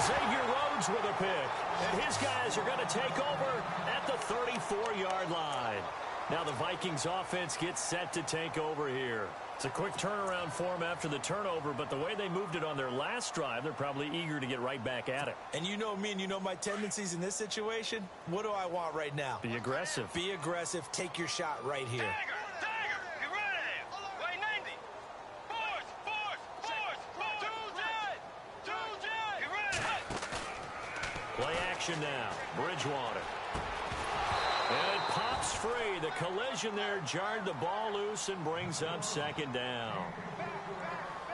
Xavier Rhodes with a pick. And his guys are going to take over at the 34-yard line. Now the Vikings offense gets set to take over here. It's a quick turnaround for them after the turnover, but the way they moved it on their last drive, they're probably eager to get right back at it. And you know me and you know my tendencies in this situation. What do I want right now? Be aggressive. Be aggressive. Take your shot right here. Tiger, get ready. Way 90. Force. Two jet. Get ready. Play action now. Bridgewater. And it pops free. The collision there jarred the ball loose and brings up second down.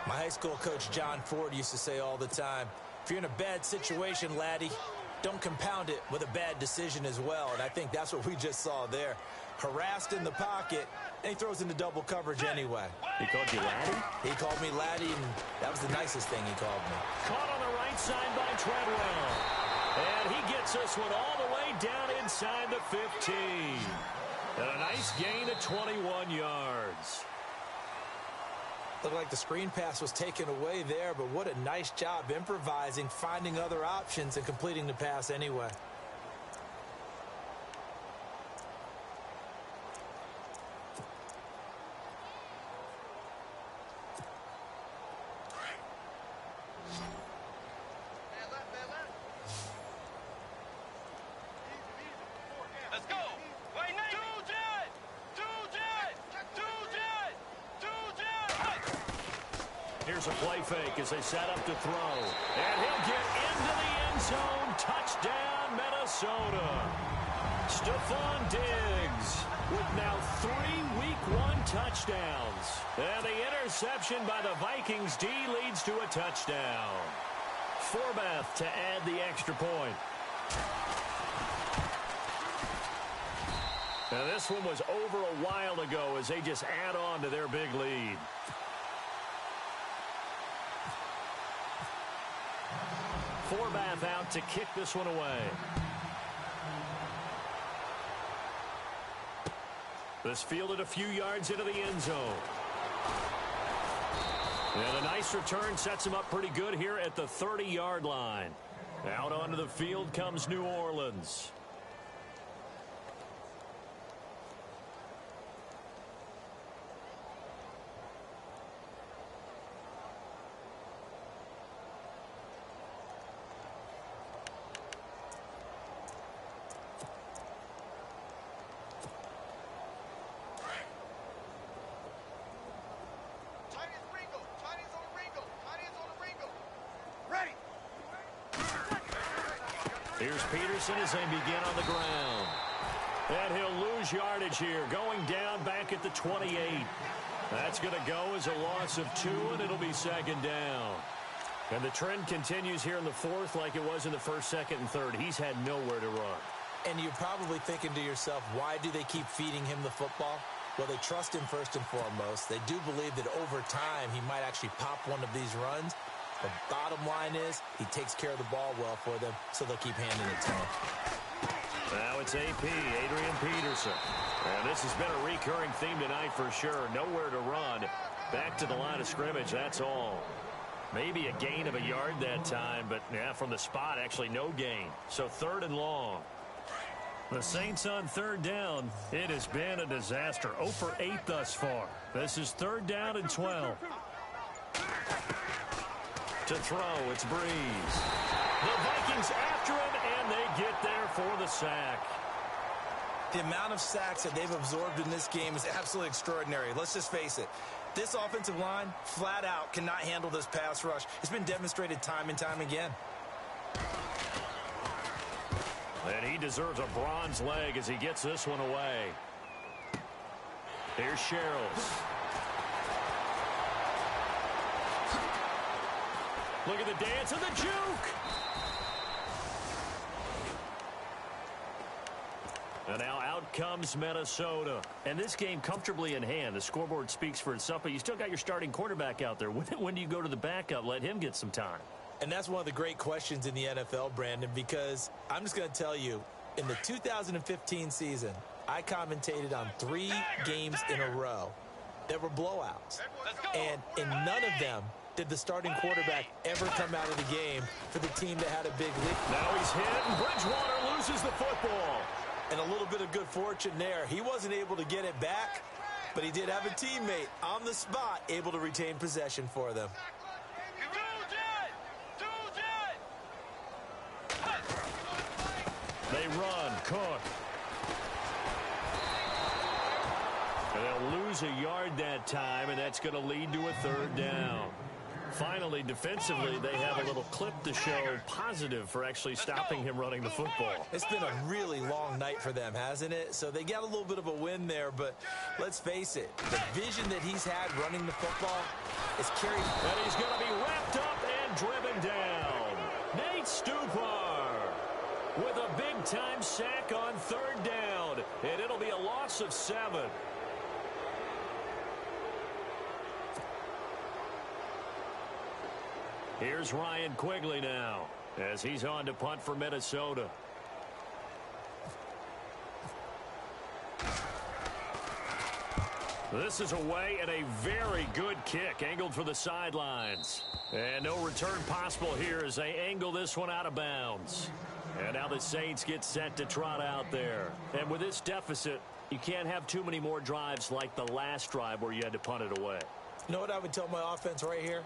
My high school coach, John Ford, used to say all the time, if you're in a bad situation, laddie, don't compound it with a bad decision as well. And I think that's what we just saw there. Harassed in the pocket, and he throws into double coverage anyway. He called you laddie? He called me laddie, and that was the nicest thing he called me. Caught on the right side by Treadwell. And he gets this one all the way down inside the 15. And a nice gain of 21 yards. Looked like the screen pass was taken away there, but what a nice job improvising, finding other options, and completing the pass anyway. Let's go. Way 90. Here's a play fake as they set up to throw. And he'll get into the end zone. Touchdown, Minnesota. Stephon Diggs with now 3 Week 1 touchdowns. And the interception by the Vikings D leads to a touchdown. Forbath to add the extra point. Now this one was over a while ago as they just add on to their big lead. Forbath out to kick this one away. This fielded a few yards into the end zone. And a nice return sets him up pretty good here at the 30-yard line. Out onto the field comes New Orleans. Here's Peterson as they begin on the ground. And he'll lose yardage here, going down back at the 28. That's going to go as a loss of 2, and it'll be second down. And the trend continues here in the 4th like it was in the 1st, 2nd, and 3rd. He's had nowhere to run. And you're probably thinking to yourself, why do they keep feeding him the football? Well, they trust him first and foremost. They do believe that over time he might actually pop one of these runs. The bottom line is he takes care of the ball well for them, so they'll keep handing it to him. Now it's AP, Adrian Peterson. And this has been a recurring theme tonight for sure. Nowhere to run. Back to the line of scrimmage, that's all. Maybe a gain of a yard that time, but yeah, from the spot, actually no gain. So 3rd and long. The Saints on 3rd down. It has been a disaster. 0 for 8 thus far. This is 3rd down and 12. To throw, it's Breeze. The Vikings after him, and they get there for the sack. The amount of sacks that they've absorbed in this game is absolutely extraordinary. Let's just face it. This offensive line, flat out, cannot handle this pass rush. It's been demonstrated time and time again. And he deserves a bronze leg as he gets this one away. Here's Sherrills. Look at the dance and the juke. And now out comes Minnesota. And this game comfortably in hand. The scoreboard speaks for itself, but you still got your starting quarterback out there. When do you go to the backup? Let him get some time. And that's one of the great questions in the NFL, Brandon, because I'm just going to tell you, in the 2015 season, I commentated on 3 games in a row that were blowouts. And in none of them did the starting quarterback ever come out of the game for the team that had a big lead. Now he's hit, and Bridgewater loses the football. And a little bit of good fortune there. He wasn't able to get it back, but he did have a teammate on the spot able to retain possession for them. They run. Cook. And they'll lose a yard that time, and that's going to lead to a 3rd down. Finally, defensively, they have a little clip to show positive for actually stopping him running the football. It's been a really long night for them, hasn't it? So they got a little bit of a win there, but let's face it, the vision that he's had running the football is carried. And he's going to be wrapped up and driven down. Nate Stupar with a big-time sack on 3rd down, and it'll be a loss of 7. Here's Ryan Quigley now as he's on to punt for Minnesota. This is away and a very good kick angled for the sidelines. And no return possible here as they angle this one out of bounds. And now the Saints get set to trot out there. And with this deficit, you can't have too many more drives like the last drive where you had to punt it away. You know what I would tell my offense right here?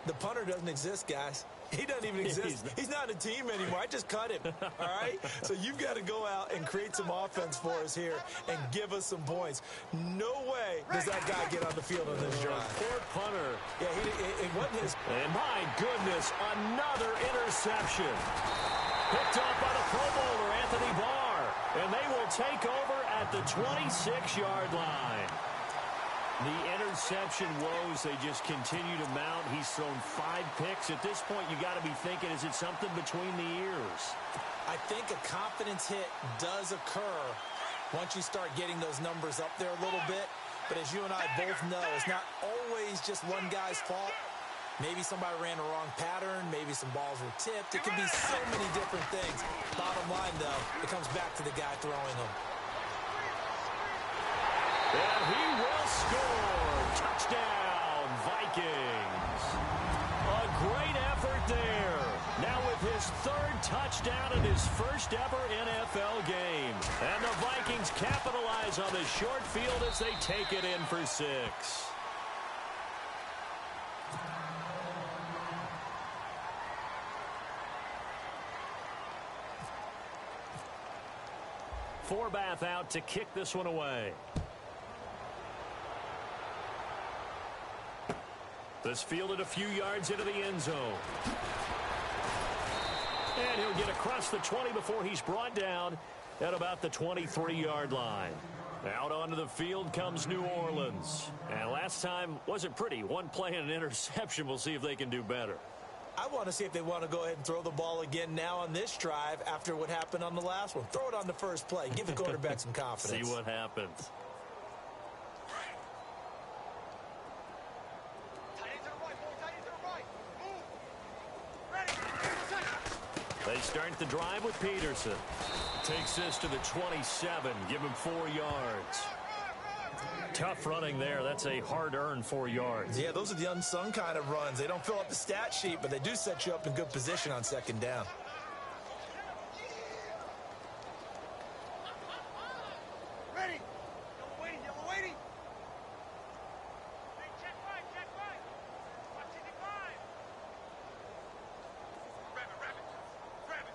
The punter doesn't exist, guys. He doesn't even exist. He's not a team anymore. I just cut him, all right? So you've got to go out and create some offense for us here and give us some points. No way does that guy get on the field on this drive. Poor punter. Yeah, it wasn't his. And my goodness, another interception. Picked off by the Pro Bowler, Anthony Barr. And they will take over at the 26-yard line. The interception woes, they just continue to mount. He's thrown 5 picks. At this point, you got to be thinking, is it something between the ears? I think a confidence hit does occur once you start getting those numbers up there a little bit. But as you and I both know, it's not always just one guy's fault. Maybe somebody ran the wrong pattern. Maybe some balls were tipped. It can be so many different things. Bottom line, though, it comes back to the guy throwing them. And he will score. Touchdown, Vikings. A great effort there. Now with his 3rd touchdown in his first ever NFL game. And the Vikings capitalize on the short field as they take it in for 6. Forbath out to kick this one away. This fielded a few yards into the end zone. And he'll get across the 20 before he's brought down at about the 23-yard line. Out onto the field comes New Orleans. And last time wasn't pretty. One play and an interception. We'll see if they can do better. I want to see if they want to go ahead and throw the ball again now on this drive after what happened on the last one. Throw it on the first play. Give the quarterback some confidence. See what happens. They start the drive with Peterson. Takes this to the 27. Give him 4 yards. Tough running there. That's a hard-earned 4 yards. Yeah, those are the unsung kind of runs. They don't fill up the stat sheet, but they do set you up in good position on 2nd down. Ready. Yellow waiting. Yellow waiting. Hey, check right. Check right. Watching it live. Rabbit. Rabbit. Rabbit.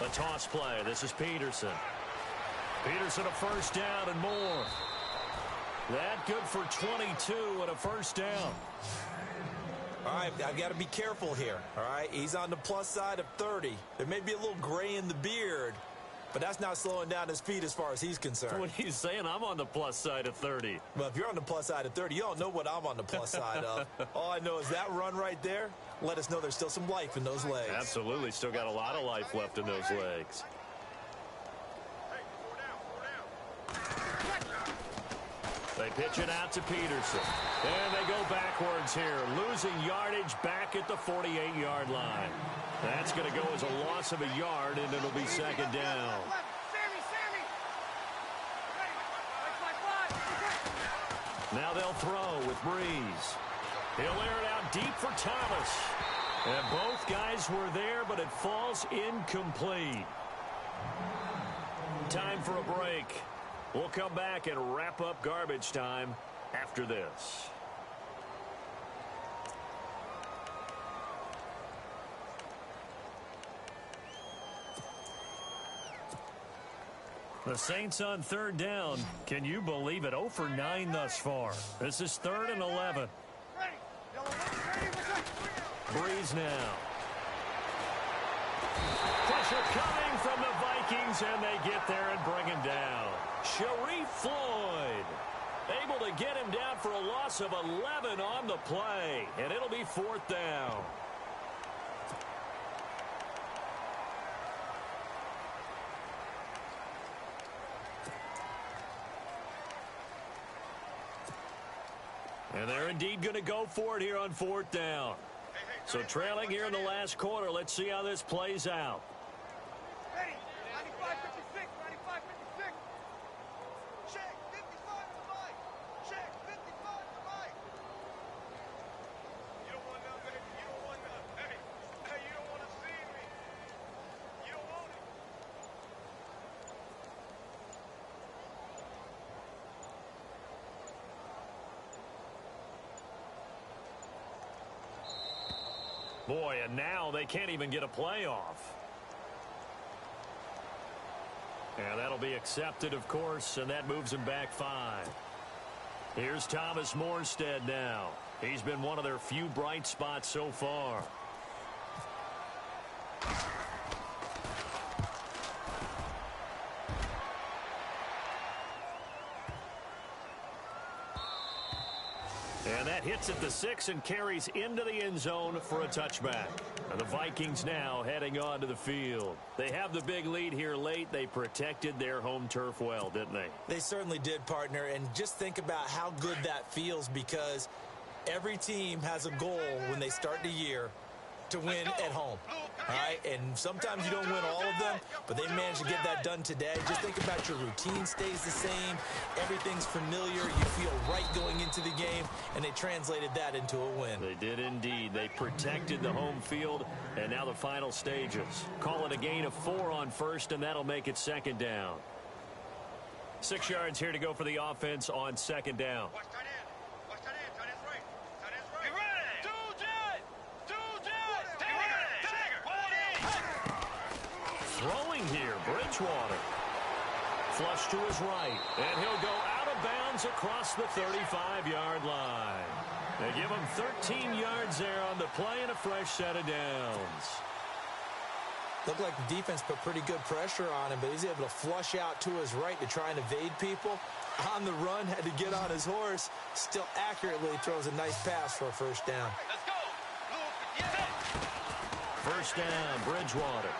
A toss play. This is Peterson. Peterson a first down and more. That good for 22 and a first down. All right, I've got to be careful here, all right? He's on the plus side of 30. There may be a little gray in the beard, but that's not slowing down his speed as far as he's concerned. What he's saying, I'm on the plus side of 30. Well, if you're on the plus side of 30, you don't know what I'm on the plus side of. All I know is that run right there let us know there's still some life in those legs. Absolutely, still got a lot of life left in those legs. They pitch it out to Peterson. And they go backwards here, losing yardage back at the 48-yard line. That's going to go as a loss of a yard, and it'll be second down. Now they'll throw with Breeze. He'll air it out deep for Thomas. And both guys were there, but it falls incomplete. Time for a break. We'll come back and wrap up garbage time after this. The Saints on third down. Can you believe it? 0 for 9 thus far. This is 3rd and 11. Breeze now. Pressure coming from the Vikings, and they get there and bring him down. Sharif Floyd able to get him down for a loss of 11 on the play, and it'll be 4th down. And they're indeed going to go for it here on 4th down. So trailing here in the last quarter, let's see how this plays out. Ready, 95-56, 95-56. Check, 55 to the right. Check, 55 to the right. You don't want none, baby. You don't want none. Hey, you don't want to see me. You don't want it. Boy, and now they can't even get a playoff. And that'll be accepted, of course, and that moves him back 5. Here's Thomas Morstead now. He's been one of their few bright spots so far. And that hits at the 6 and carries into the end zone for a touchback. And the Vikings now heading on to the field. They have the big lead here late. They protected their home turf well, didn't they? They certainly did, partner. And just think about how good that feels, because every team has a goal when they start the year to win at home. All right, and sometimes you don't win all of them, but they managed to get that done today. Just think about your routine stays the same. Everything's familiar. You feel right going into the game, and they translated that into a win. They did indeed. They protected the home field, and now the final stages. Call it a gain of 4 on first, and that'll make it second down. 6 yards here to go for the offense on second down. Throwing here, Bridgewater. Flush to his right, and he'll go out of bounds across the 35-yard line. They give him 13 yards there on the play and a fresh set of downs. Looked like the defense put pretty good pressure on him, but he's able to flush out to his right to try and evade people. On the run, had to get on his horse. Still accurately throws a nice pass for a first down. Let's go. First down, Bridgewater.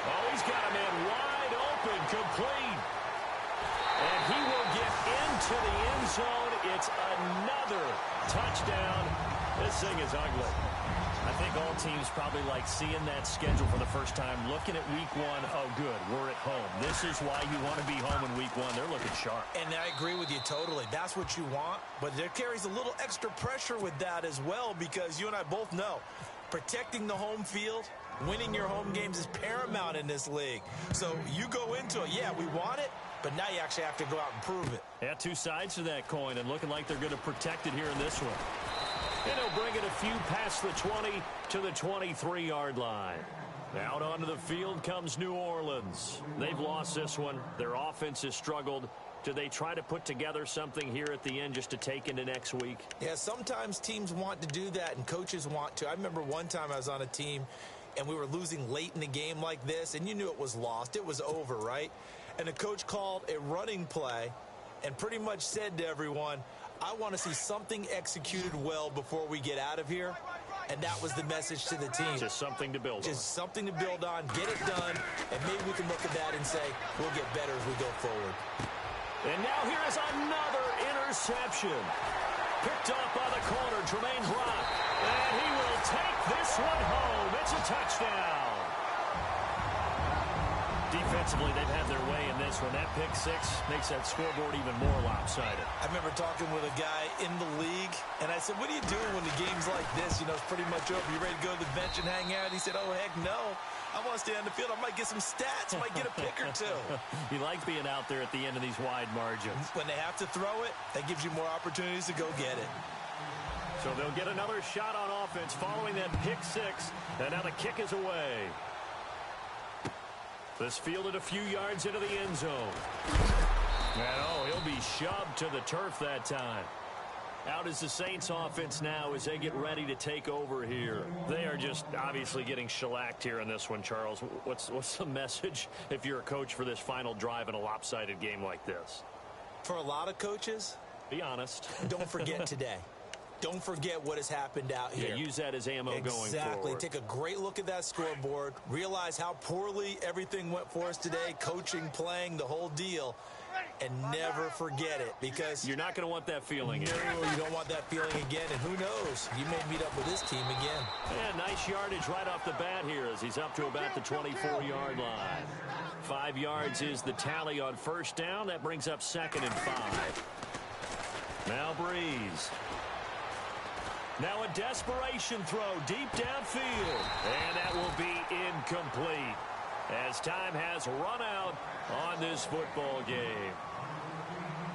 Oh, he's got a man wide open, complete. And he will get into the end zone. It's another touchdown. This thing is ugly. I think all teams probably like seeing that schedule for the first time, looking at week 1. Oh, good, we're at home. This is why you want to be home in week 1. They're looking sharp. And I agree with you totally. That's what you want, but there carries a little extra pressure with that as well, because you and I both know protecting the home field, winning your home games is paramount in this league. So you go into it, yeah, we want it, but now you actually have to go out and prove it. Yeah, 2 sides to that coin, and looking like they're going to protect it here in this one. And he'll bring it a few past the 20 to the 23-yard line. Out onto the field comes New Orleans. They've lost this one. Their offense has struggled. Do they try to put together something here at the end just to take into next week? Yeah, sometimes teams want to do that and coaches want to. I remember one time I was on a team and we were losing late in the game like this, and you knew it was lost. It was over, right? And the coach called a running play and pretty much said to everyone, I want to see something executed well before we get out of here. And that was the message to the team. Just something to build on. Just something to build on, get it done, and maybe we can look at that and say, we'll get better as we go forward. And now here is another interception. Picked off by the corner, Tremaine Brock. And he will take this one home. It's a touchdown. Defensively, they've had their way in this one. That pick six makes that scoreboard even more lopsided. I remember talking with a guy in the league, and I said, what are you doing when the game's like this? You know, it's pretty much over. You ready to go to the bench and hang out? He said, oh, heck no. I want to stay on the field. I might get some stats. I might get a pick or two. You like being out there at the end of these wide margins. When they have to throw it, that gives you more opportunities to go get it. So they'll get another shot on offense following that pick six. And now the kick is away. This fielded a few yards into the end zone. And he'll be shoved to the turf that time. Out is the Saints offense now as they get ready to take over here. They are just obviously getting shellacked here in this one, Charles. What's the message if you're a coach for this final drive in a lopsided game like this? For a lot of coaches, be honest. Don't forget today. Don't forget what has happened out here. Yeah, use that as ammo going forward. Exactly. Take a great look at that scoreboard. Realize how poorly everything went for us today. Coaching, playing, the whole deal. And never forget it, because you're not going to want that feeling again. No, you don't want that feeling again. And who knows? You may meet up with this team again. Yeah, nice yardage right off the bat here as he's up to about the 24-yard line. 5 yards is the tally on first down. That brings up 2nd and 5. Now Breeze. Now a desperation throw deep downfield. And that will be incomplete as time has run out on this football game.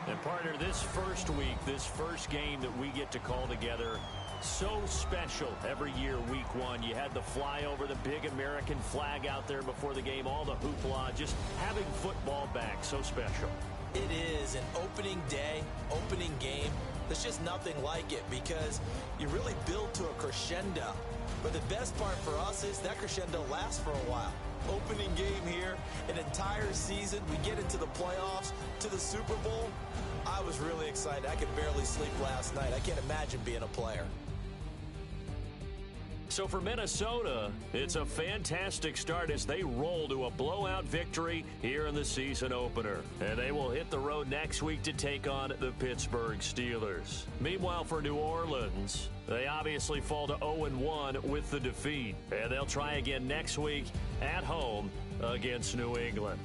And partner, this first week, this first game that we get to call together, so special every year, week one. You had the flyover, the big American flag out there before the game, all the hoopla, just having football back, so special. It is an opening day, opening game. There's just nothing like it because you really build to a crescendo. But the best part for us is that crescendo lasts for a while. Opening game here, an entire season. We get into the playoffs, to the Super Bowl. I was really excited. I could barely sleep last night. I can't imagine being a player. So for Minnesota, it's a fantastic start as they roll to a blowout victory here in the season opener. And they will hit the road next week to take on the Pittsburgh Steelers. Meanwhile, for New Orleans, they obviously fall to 0-1 with the defeat. And they'll try again next week at home against New England.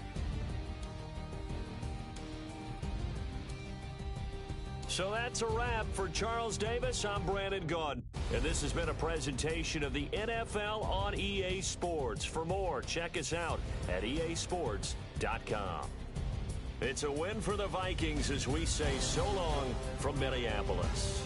So that's a wrap. For Charles Davis, I'm Brandon Gaudin. And this has been a presentation of the NFL on EA Sports. For more, check us out at easports.com. It's a win for the Vikings as we say so long from Minneapolis.